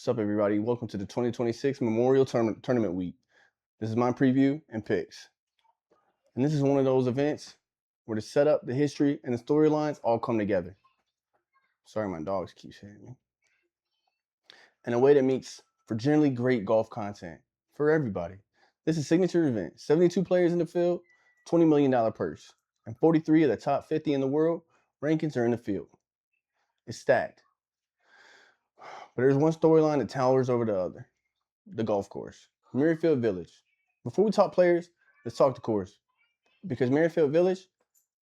What's up, everybody? Welcome to the 2026 Memorial Tournament Week. This is my preview and picks. And this is one of those events where the setup, the history, and the storylines all come together. Sorry, my dogs keep hitting me. In a way that makes for generally great golf content for everybody. This is a signature event. 72 players in the field, $20 million purse. And 43 of the top 50 in the world rankings are in the field. It's stacked. But there's one storyline that towers over the other. The golf course. Muirfield Village. Before we talk players, let's talk the course. Because Muirfield Village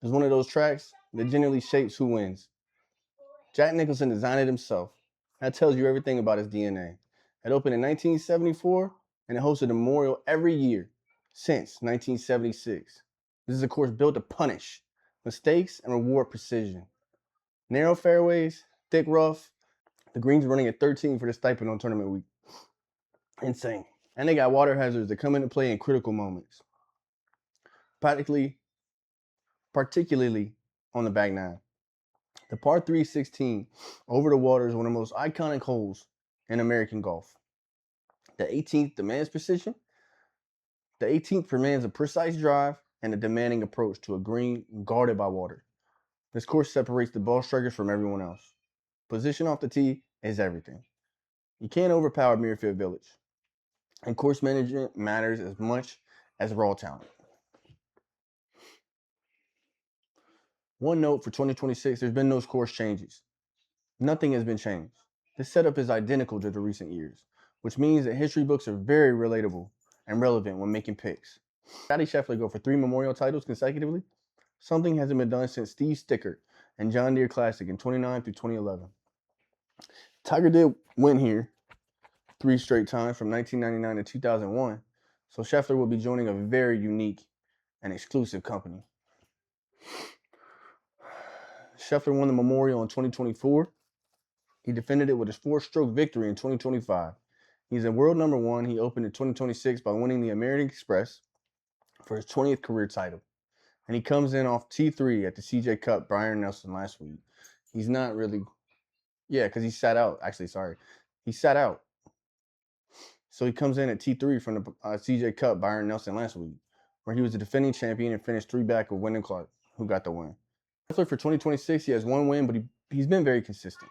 is one of those tracks that generally shapes who wins. Jack Nicklaus designed it himself. That tells you everything about his DNA. It opened in 1974 and it hosted a memorial every year since 1976. This is a course built to punish mistakes and reward precision. Narrow fairways, thick rough, the greens running at 13 for the stipend on tournament week. Insane. And they got water hazards that come into play in critical moments. Particularly on the back nine. The par 3 16 over the water is one of the most iconic holes in American golf. The 18th demands precision. The 18th demands a precise drive and a demanding approach to a green guarded by water. This course separates the ball strikers from everyone else. Position off the tee is everything. You can't overpower Muirfield Village. And course management matters as much as raw talent. One note for 2026, there's been no course changes. Nothing has been changed. This setup is identical to the recent years, which means that history books are very relatable and relevant when making picks. Scottie Scheffler go for 3 Memorial titles consecutively. Something hasn't been done since Steve Stickert and John Deere Classic in 2009 through 2011. Tiger did win here 3 straight times from 1999 to 2001, so Scheffler will be joining a very unique and exclusive company. Scheffler won the Memorial in 2024. He defended it with his 4-stroke victory in 2025. He's a world number 1. He opened in 2026 by winning the American Express for his 20th career title. And he comes in off T3 at the CJ Cup, Byron Nelson last week. He's not really, because he sat out. He sat out. So he comes in at T3 from the CJ Cup, Byron Nelson last week, where he was the defending champion and finished 3 back of Wyndham Clark, who got the win. For 2026, he has 1 win, but he's been very consistent.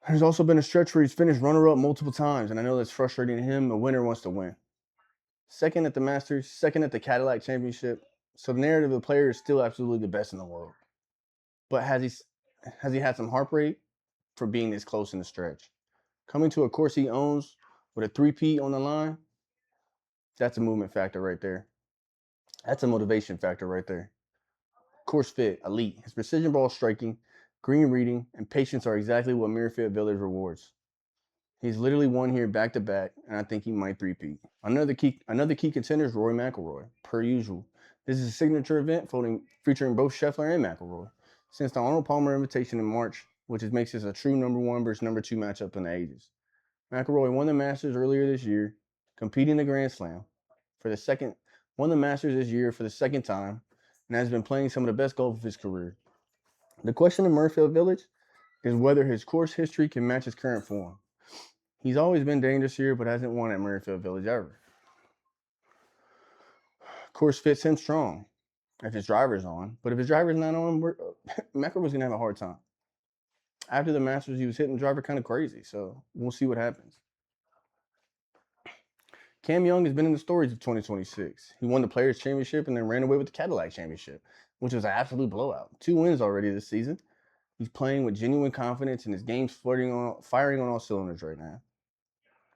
There's also been a stretch where he's finished runner-up multiple times, and I know that's frustrating to him. A winner wants to win. Second at the Masters, second at the Cadillac Championship. So the narrative of the player is still absolutely the best in the world. But has he had some heartbreak for being this close in the stretch? Coming to a course he owns with a 3-peat on the line, that's a movement factor right there. That's a motivation factor right there. Course fit, elite. His precision ball striking, green reading, and patience are exactly what Muirfield Village rewards. He's literally won here back-to-back, and I think he might 3-peat. Another key contender is Rory McIlroy, per usual. This is a signature event featuring both Scheffler and McIlroy. Since the Arnold Palmer invitation in March, which makes this a true number 1 versus number 2 matchup in the ages. McIlroy won the Masters earlier this year, competing in the Grand Slam won the Masters this year for the 2nd time, and has been playing some of the best golf of his career. The question of Muirfield Village is whether his course history can match his current form. He's always been dangerous here, but hasn't won at Muirfield Village ever. Course fits him strong if his driver's on, but if his driver's not on, McIlroy's going to have a hard time. After the Masters, he was hitting the driver kind of crazy, so we'll see what happens. Cam Young has been in the stories of 2026. He won the Players' Championship and then ran away with the Cadillac Championship, which was an absolute blowout. 2 wins already this season. He's playing with genuine confidence and his game's firing on all cylinders right now.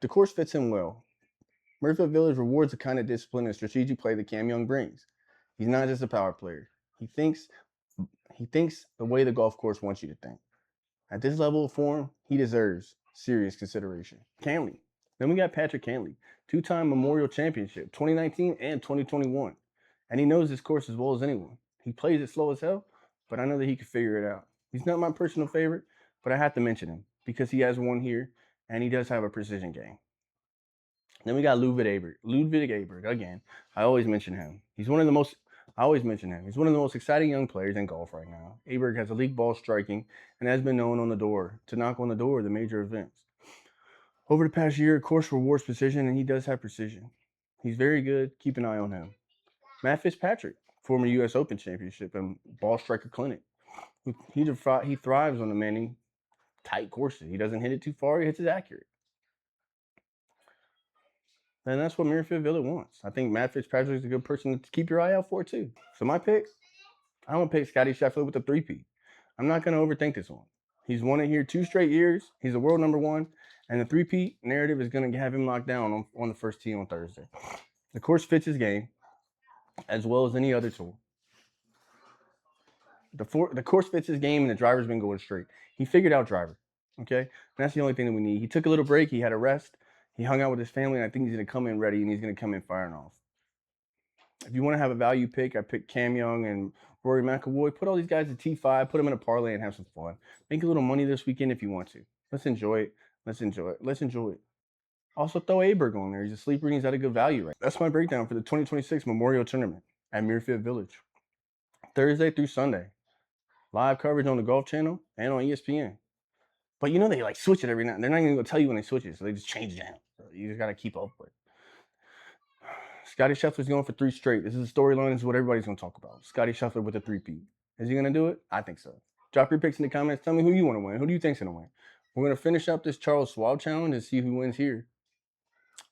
The course fits him well. Muirfield Village rewards the kind of discipline and strategic play that Cam Young brings. He's not just a power player. He thinks the way the golf course wants you to think. At this level of form, he deserves serious consideration. Cantley. Then we got Patrick Cantley, 2-time Memorial Championship, 2019 and 2021. And he knows this course as well as anyone. He plays it slow as hell, but I know that he can figure it out. He's not my personal favorite, but I have to mention him because he has won here and he does have a precision game. Then we got Ludwig Aberg again. I always mention him. He's one of the most exciting young players in golf right now. Aberg has elite ball striking and has been known to knock on the door of the major events. Over the past year, course rewards precision, and he does have precision. He's very good. Keep an eye on him. Matt Fitzpatrick, former U.S. Open Championship and Ball Striker Clinic. He thrives on demanding tight courses. He doesn't hit it too far. He hits it accurate. And that's what Muirfield Village wants. I think Matt Fitzpatrick is a good person to keep your eye out for, too. So my pick, I'm going to pick Scotty Scheffler with the 3-peat. I'm not going to overthink this one. He's won it here 2 straight years. He's a world number 1. And the 3-peat narrative is going to have him locked down on the first tee on Thursday. The course fits his game as well as any other tool. The course fits his game, and the driver's been going straight. He figured out driver, okay? And that's the only thing that we need. He took a little break. He had a rest. He hung out with his family, and I think he's going to come in ready, and he's going to come in firing off. If you want to have a value pick, I picked Cam Young and Rory McIlroy. Put all these guys at T5. Put them in a parlay and have some fun. Make a little money this weekend if you want to. Let's enjoy it. Let's enjoy it. Let's enjoy it. Also, throw Aberg on there. He's a sleeper, and he's at a good value right now. That's my breakdown for the 2026 Memorial Tournament at Muirfield Village. Thursday through Sunday. Live coverage on the Golf Channel and on ESPN. But you know they like switch it every now and then. They're not even going to tell you when they switch it, so they just change it down. So you just got to keep up with it. Scotty Scheffler's going for 3 straight. This is the storyline. This is what everybody's going to talk about. Scotty Scheffler with a 3-peat. Is he going to do it? I think so. Drop your picks in the comments. Tell me who you want to win. Who do you think's going to win? We're going to finish up this Charles Schwab challenge and see who wins here.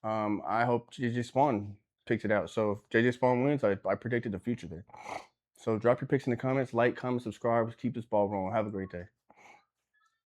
I hope JJ Spawn picks it out. So if JJ Spawn wins, I predicted the future there. So drop your picks in the comments. Like, comment, subscribe. Keep this ball rolling. Have a great day.